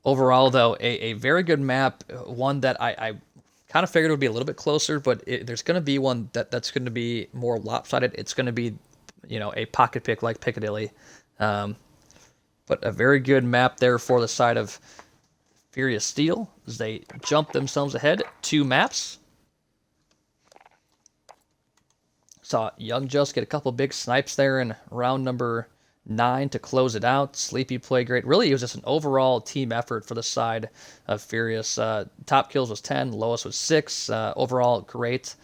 Overall, though, a very good map, one that I kind of figured would be a little bit closer, but there's going to be one that's going to be more lopsided. It's going to be, a pocket pick like Piccadilly. But a very good map there for the side of Furious Steel as they jump themselves ahead 2 maps. Saw Young Just get a couple big snipes there in round number 9 to close it out. Sleepy played great. Really, it was just an overall team effort for the side of Furious. Top kills was 10, lowest was 6. Overall, great.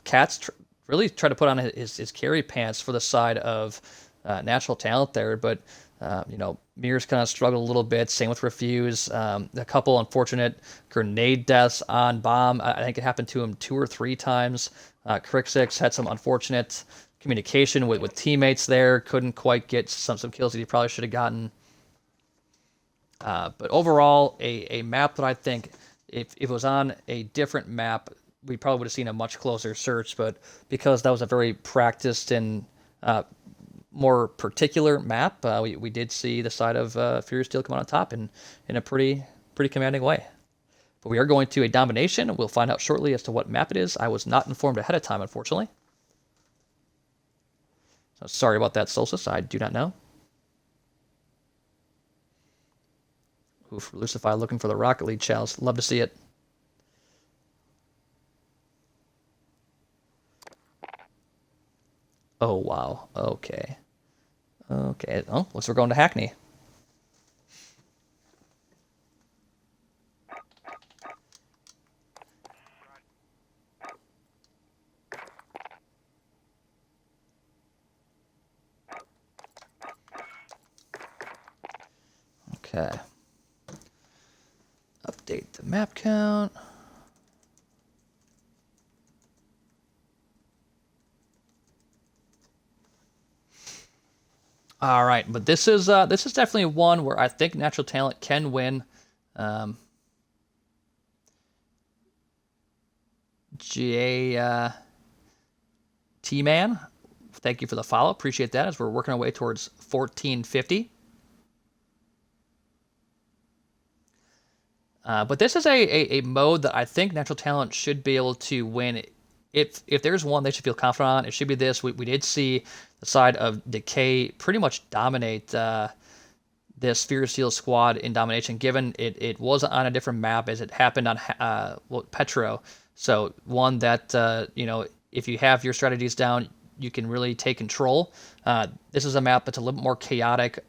Cats really tried to put on his carry pants for the side of Natural Talent there, but Mears kind of struggled a little bit. Same with Refuse. A couple unfortunate grenade deaths on bomb. I think it happened to him 2 or 3 times. Crixix had some unfortunate communication with teammates there. Couldn't quite get some kills that he probably should have gotten. But overall, a map that I think if it was on a different map, we probably would have seen a much closer search. But because that was a very practiced and more particular map, we did see the side of Furious Steel come out on top in a pretty commanding way. But we are going to a domination. We'll find out shortly as to what map it is. I was not informed ahead of time, unfortunately. So sorry about that, Solstice. I do not know. Oof, Lucify looking for the Rocket League chalice. Love to see it. Oh, wow. Okay. Okay. Oh, looks like we're going to Hackney. Okay. Update the map count. All right, but this is definitely one where I think Natural Talent can win. GA T-Man, thank you for the follow. Appreciate that as we're working our way towards 1450. But this is a mode that I think Natural Talent should be able to win. If there's one they should feel confident on, it should be this. We did see the side of Decay pretty much dominate this Furious Steel squad in domination, given it was on a different map as it happened on Petro. So one that, you know, if you have your strategies down, you can really take control. This is a map that's a little bit more chaotic,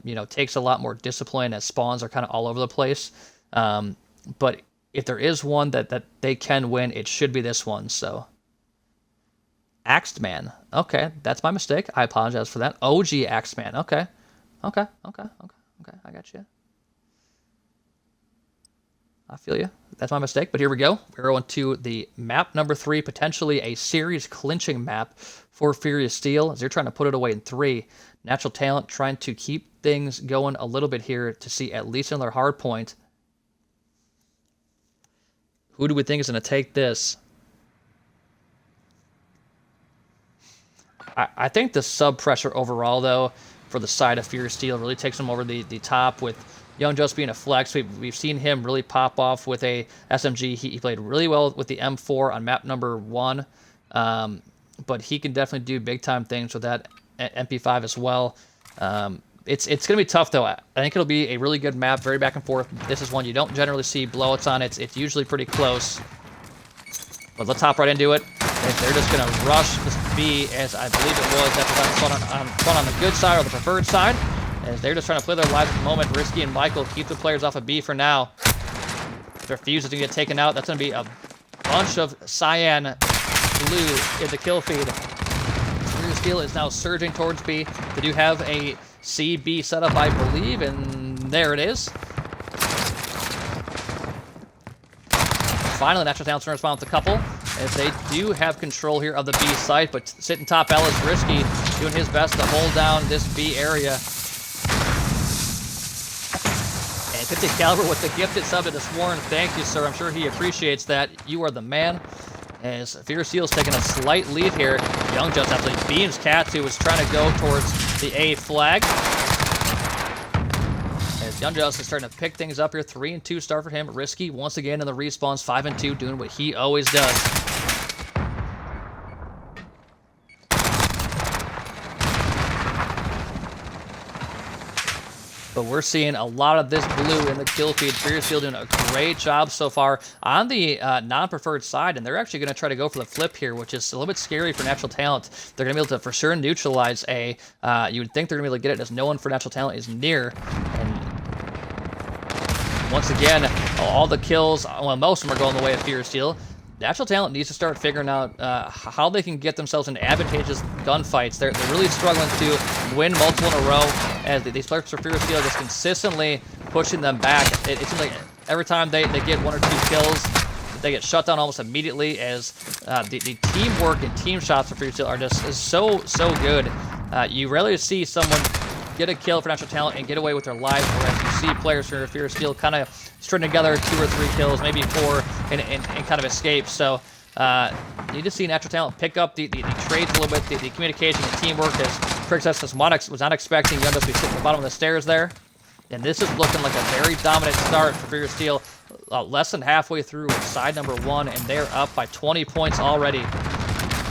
you know, takes a lot more discipline as spawns are kind of all over the place. But if there is one that they can win, it should be this one. So Axed Man. Okay, that's my mistake. I apologize for that. OG Axed Man. Okay. I got you. I feel you. That's my mistake, but here we go. We're going to the map number 3, potentially a series clinching map for Furious Steel, as they're trying to put it away in 3. Natural Talent trying to keep things going a little bit here to see at least another hard point. Who do we think is going to take this? I think the sub pressure overall, though, for the side of Furious Steel really takes him over the top with Young Just being a flex. We've seen him really pop off with a SMG. He played really well with the M4 on map number 1, but he can definitely do big-time things with that MP5 as well. It's going to be tough, though. I think it'll be a really good map, very back and forth. This is one you don't generally see blowouts on. It's usually pretty close. But let's hop right into it. They're just going to rush this B, as I believe it was. That's fun on the good side or the preferred side, as they're just trying to play their lives at the moment. Risky and Michael keep the players off of B for now. If their fuse is going to get taken out, that's going to be a bunch of cyan blue in the kill feed. Furious Steel is now surging towards B. They do have a C-B setup, I believe, and there it is. Finally, Natural Talent's going to respond with a couple, as they do have control here of the B site, but sitting top L is Risky, doing his best to hold down this B area. And 50 Caliber with the gifted sub to Sworn. Thank you, sir. I'm sure he appreciates that. You are the man. As Fierce Steel's taking a slight lead here. Young Just actually beams Cat, who was trying to go towards the A flag. As Young Just is starting to pick things up here. 3-2 start for him. Risky once again in the respawns. 5-2, doing what he always does. But we're seeing a lot of this blue in the kill feed. Furious Steel doing a great job so far on the non-preferred side, and they're actually going to try to go for the flip here, which is a little bit scary for Natural Talent. They're going to be able to for sure neutralize A. You would think they're going to be able to get it, as no one for Natural Talent is near. And once again, all the kills, well, most of them are going the way of Furious Steel. Natural Talent needs to start figuring out how they can get themselves in advantageous gunfights. They're really struggling to win multiple in a row, as these players for Furious Steel are just consistently pushing them back. It seems like every time they get 1 or 2 kills, they get shut down almost immediately, as the teamwork and team shots for Furious Steel are just so good. You rarely see someone get a kill for Natural Talent and get away with their lives, whereas you see players for Furious Steel kind of string together 2 or 3 kills, maybe 4, and kind of escape. So you need to see Natural Talent pick up the trades a little bit, the communication, the teamwork, as Princess was not expecting Young to be sitting at the bottom of the stairs there. And this is looking like a very dominant start for Furious Steel. Less than halfway through side number 1, and they're up by 20 points already.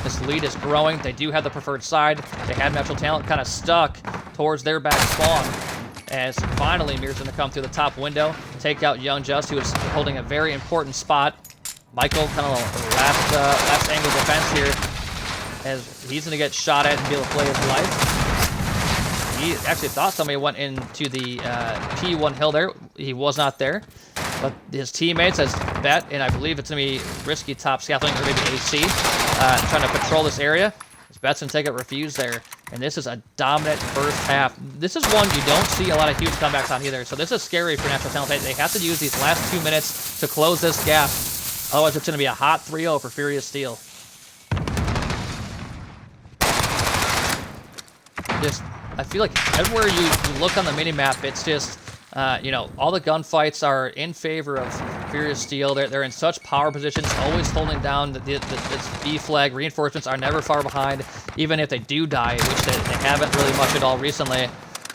This lead is growing. They do have the preferred side. They had Natural Talent kind of stuck towards their back spawn, as finally Mir's going to come through the top window, take out Young Just, who is holding a very important spot. Michael kind of last angle defense here, as he's going to get shot at and be able to play his life. He actually thought somebody went into the P1 hill there. He was not there, but his teammates has bet, and I believe it's going to be Risky top scaffolding, or maybe AC, trying to patrol this area. His bet's going to take it refused there. And this is a dominant first half. This is one you don't see a lot of huge comebacks on either. So this is scary for Natural Talent. They have to use these last 2 minutes to close this gap. Otherwise, it's going to be a hot 3-0 for Furious Steel. I feel like everywhere you look on the minimap, it's just You know, all the gunfights are in favor of Furious Steel. They're in such power positions, always holding down this B flag. Reinforcements are never far behind, even if they do die, which they haven't really much at all recently.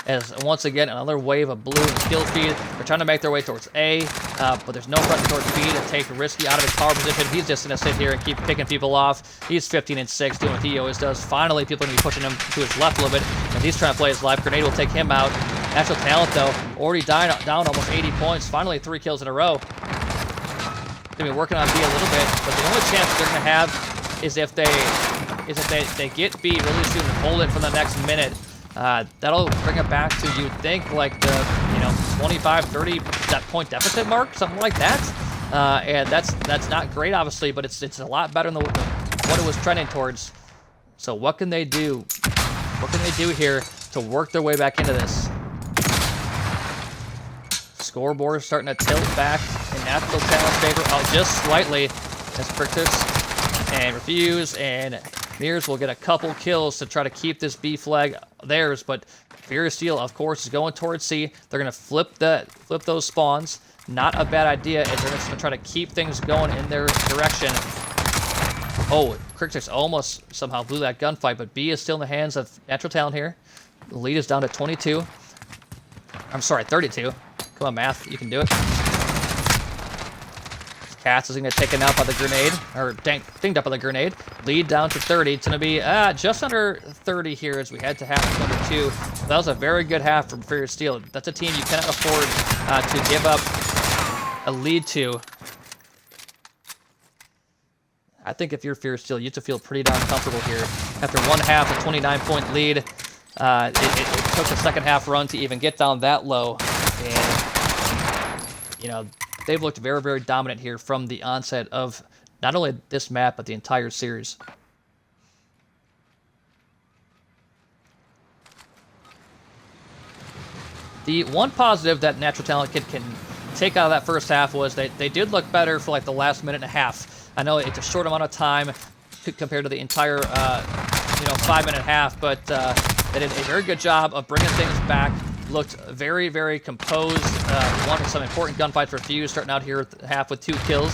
As once again, another wave of blue and kill feed. They're trying to make their way towards A, but there's no front towards B to take Risky out of his power position. He's just going to sit here and keep picking people off. He's 15-6, doing what he always does. Finally, people are going to be pushing him to his left a little bit, and he's trying to play his life. Grenade will take him out. Natural Talent, though, already down almost 80 points. Finally, 3 kills in a row. Going to be working on B a little bit, but the only chance they're going to have is if they get B really soon and hold it for the next minute. That'll bring it back to, you'd think, like the 25, 30 point deficit mark, something like that. And that's not great, obviously, but it's a lot better than what it was trending towards. So what can they do? What can they do here to work their way back into this? Scoreboard is starting to tilt back in Natural Talent's favor, just slightly, as Crictus and Refuse and Mears will get a couple kills to try to keep this B flag theirs, but Furious Steel, of course, is going towards C. They're going to flip those spawns. Not a bad idea, as they're just going to try to keep things going in their direction. Oh, Crictus almost somehow blew that gunfight, but B is still in the hands of Natural Talent here. The lead is down to 22. I'm sorry, 32. Come on, math, you can do it. Cats is going to get taken out by the grenade, or dinged up by the grenade. Lead down to 30. It's going to be just under 30 here as we head to half number 2. That was a very good half from Furious Steel. That's a team you cannot afford to give up a lead to. I think if you're Furious Steel, you have to feel pretty darn comfortable here. After one half, a 29-point lead, it took the second half run to even get down that low. And, you know, they've looked very, very dominant here from the onset of not only this map, but the entire series. The one positive that Natural Talent can take out of that first half was they did look better for like the last minute and a half. I know it's a short amount of time compared to the entire 5-minute half, but they did a very good job of bringing things back. Looked very, very composed. Won some important gunfights for Fuse, starting out here at the half with 2 kills.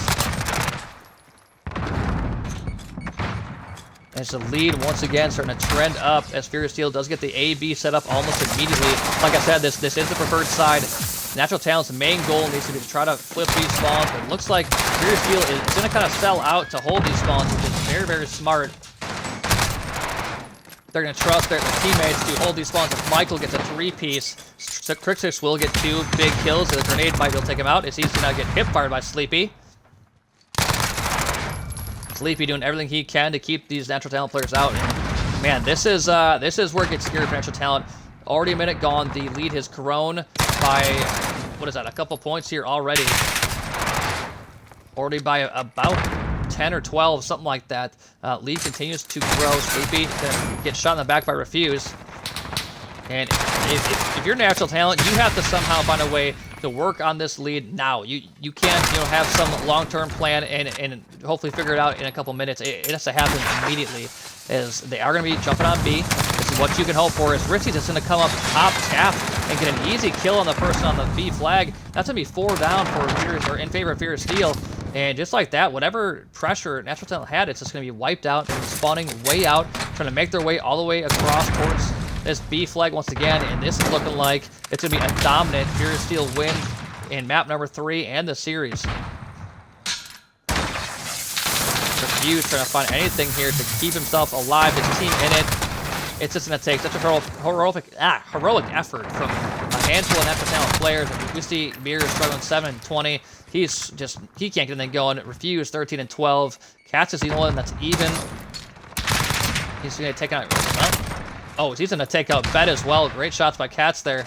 As the lead once again starting to trend up as Furious Steel does get the A-B set up almost immediately. Like I said, this is the preferred side. Natural Talent's main goal needs to be to try to flip these spawns, but it looks like Furious Steel is going to kind of sell out to hold these spawns, which is very, very smart. They're going to trust their teammates to hold these spawns. If Michael gets a 3-piece, Crictus will get 2 big kills. The grenade fight will take him out. It's easy to now get hip fired by Sleepy. Sleepy doing everything he can to keep these Natural Talent players out. And, man, this is where it gets scary for Natural Talent. Already a minute gone. The lead has grown by, what is that, a couple points here already. Already by about 10 or 12, something like that. Lead continues to grow. Sleepy gets shot in the back by Refuse. And if you're Natural Talent, you have to somehow find a way to work on this lead now. You can't have some long-term plan and hopefully figure it out in a couple minutes. It has to happen immediately, as they are going to be jumping on B. This is what you can hope for, is Risky's just going to come up top tap and get an easy kill on the person on the B flag. That's going to be 4 down for Furious, or in favor of Furious Steel. And just like that, whatever pressure Natural Talent had, it's just going to be wiped out. They're spawning way out, trying to make their way all the way across towards this B flag once again. And this is looking like it's going to be a dominant Furious Steel win in map number 3 and the series. Refuse trying to find anything here to keep himself alive, his team in it. It's just going to take such a heroic effort from a handful of Natural Talent players. We see Mears struggling 7-20. He can't get anything going. Refuse 13-12. Cats is the only one that's even. He's going to take out. Oh, he's going to take out Bet as well. Great shots by Cats there.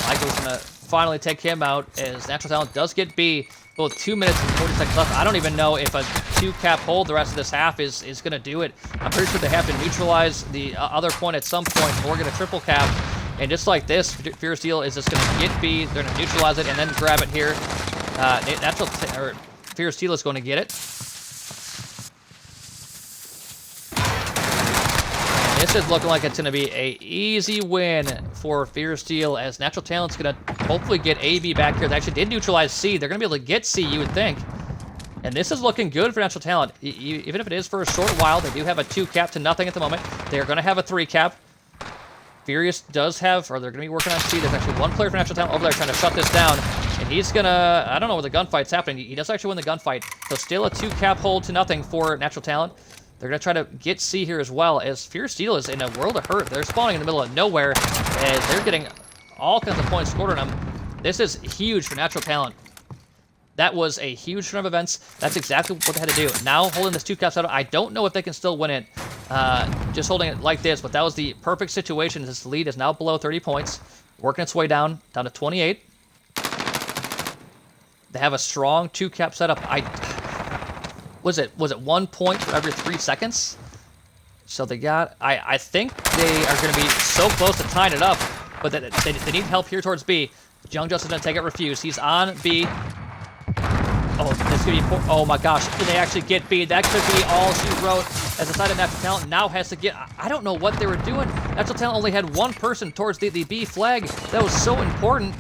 Michael's going to finally take him out, as Natural Talent does get B. With 2 minutes and 40 seconds left. I don't even know if a 2-cap hold the rest of this half is going to do it. I'm pretty sure they have to neutralize the other point at some point or get a triple cap. And just like this, Furious Steel is just going to get B. They're going to neutralize it and then grab it here. Furious Steel is going to get it. And this this is looking like it's going to be a easy win for Fierce Steel, as Natural Talent's going to hopefully get AB back here. They actually did neutralize C. They're going to be able to get C, you would think. And this is looking good for Natural Talent. Even if it is for a short while, they do have a 2-cap to nothing at the moment. They're going to have a 3-cap. Furious does have, or they're going to be working on C. There's actually one player for Natural Talent over there trying to shut this down. And he's going to, I don't know where the gunfight's happening. He does actually win the gunfight. So still a 2-cap hold to nothing for Natural Talent. They're going to try to get C here as well, as Fierce Steel is in a world of hurt. They're spawning in the middle of nowhere, as they're getting all kinds of points scored on them. This is huge for Natural Talent. That was a huge turn of events. That's exactly what they had to do. Now holding this 2-cap setup, I don't know if they can still win it just holding it like this, but that was the perfect situation. This lead is now below 30 points, working its way down to 28. They have a strong 2-cap setup. Was it 1 point for every 3 seconds? So they got, I think they are going to be so close to tying it up, but they need help here towards B. Young Justice is going to take it, refuse. He's on B. Oh, this could be, oh my gosh, did they actually get B? That could be all she wrote, as the side of Natural Talent now has to get, I don't know what they were doing. Natural Talent only had one person towards the B flag. That was so important.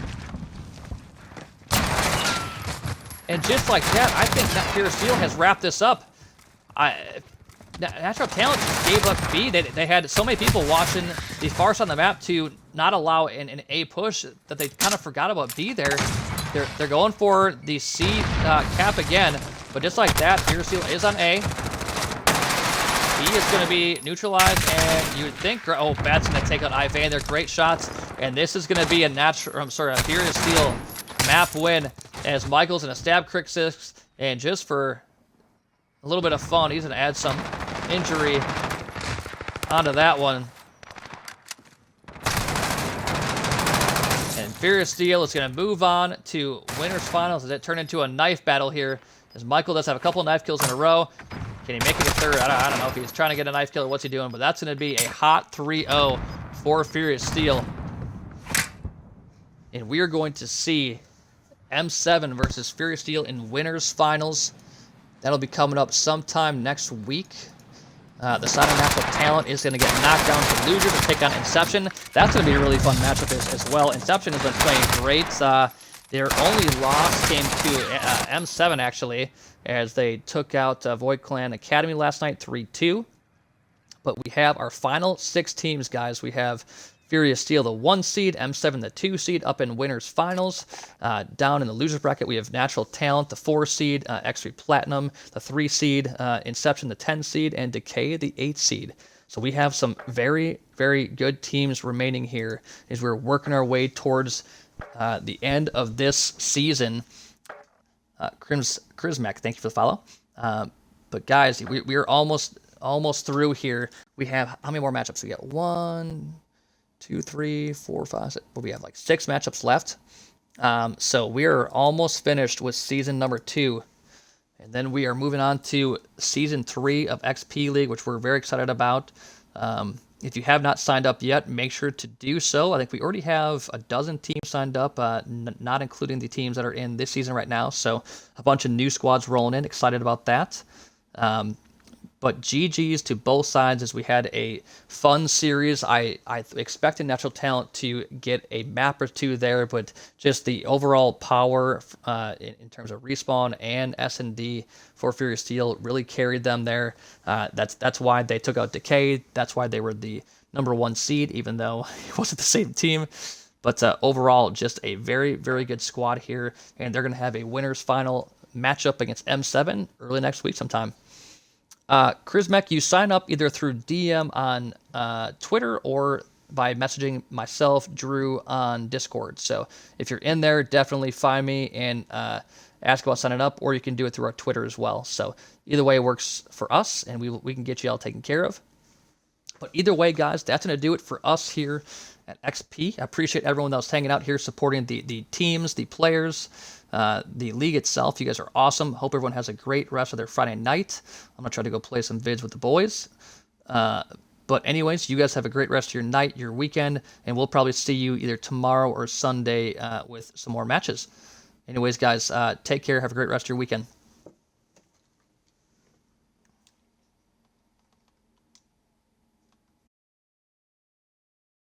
And just like that, I think that Fierce Steel has wrapped this up. Natural Talent just gave up B. They had so many people watching the far side on the map to not allow an A push that they kind of forgot about B there. They're going for the C cap again, but just like that, Fierce Steel is on A. B is going to be neutralized, and you would think, oh, Bat's going to take out Ivan. They're great shots, and this is going to be a Fierce Steel map win, as Michael's going to stab Crick 6, and just for a little bit of fun, he's going to add some injury onto that one. And Furious Steel is going to move on to Winners Finals as it turned into a knife battle here, as Michael does have a couple of knife kills in a row. Can he make it a third? I don't know if he's trying to get a knife kill or what's he doing, but that's going to be a hot 3-0 for Furious Steel. And we are going to see M7 versus Furious Steel in Winners Finals. That'll be coming up sometime next week. The side of Natural Talent is going to get knocked down to loser to take on Inception. That's going to be a really fun matchup as well. Inception has been playing great. Their only loss came to M7, actually, as they took out Void Clan Academy last night, 3-2. But we have our final 6 teams, guys. We have Furious Steel, the 1 seed, M7, the 2 seed, up in Winners Finals. Down in the losers bracket, we have Natural Talent, the 4 seed, X3 Platinum, the 3 seed, Inception, the 10 seed, and Decay, the 8 seed. So we have some very, very good teams remaining here as we're working our way towards the end of this season. Chrismac, thank you for the follow. But guys, we are almost through here. We have, how many more matchups? We got 1, 2, 3, 4, 5, 6. Well, we have like 6 matchups left. So we're almost finished with season number 2. And then we are moving on to season 3 of XP League, which we're very excited about. If you have not signed up yet, make sure to do so. I think we already have a dozen teams signed up, not including the teams that are in this season right now. So a bunch of new squads rolling in. Excited about that. But GG's to both sides, as we had a fun series. I expected Natural Talent to get a map or 2 there, but just the overall power in terms of respawn and S&D for Furious Steel really carried them there. That's why they took out Decay. That's why they were the number 1 seed, even though it wasn't the same team. But overall, just a very, very good squad here, and they're going to have a winners final matchup against M7 early next week sometime. Chrismec, you sign up either through DM on Twitter or by messaging myself, Drew, on Discord. So if you're in there, definitely find me and ask about signing up, or you can do it through our Twitter as well. So either way works for us, and we can get you all taken care of. But either way, guys, that's going to do it for us here at XP. I appreciate everyone that was hanging out here, supporting the teams, the players, the league itself. You guys are awesome. Hope everyone has a great rest of their Friday night. I'm going to try to go play some vids with the boys. But anyways, you guys have a great rest of your night, your weekend, and we'll probably see you either tomorrow or Sunday with some more matches. Anyways, guys, take care. Have a great rest of your weekend.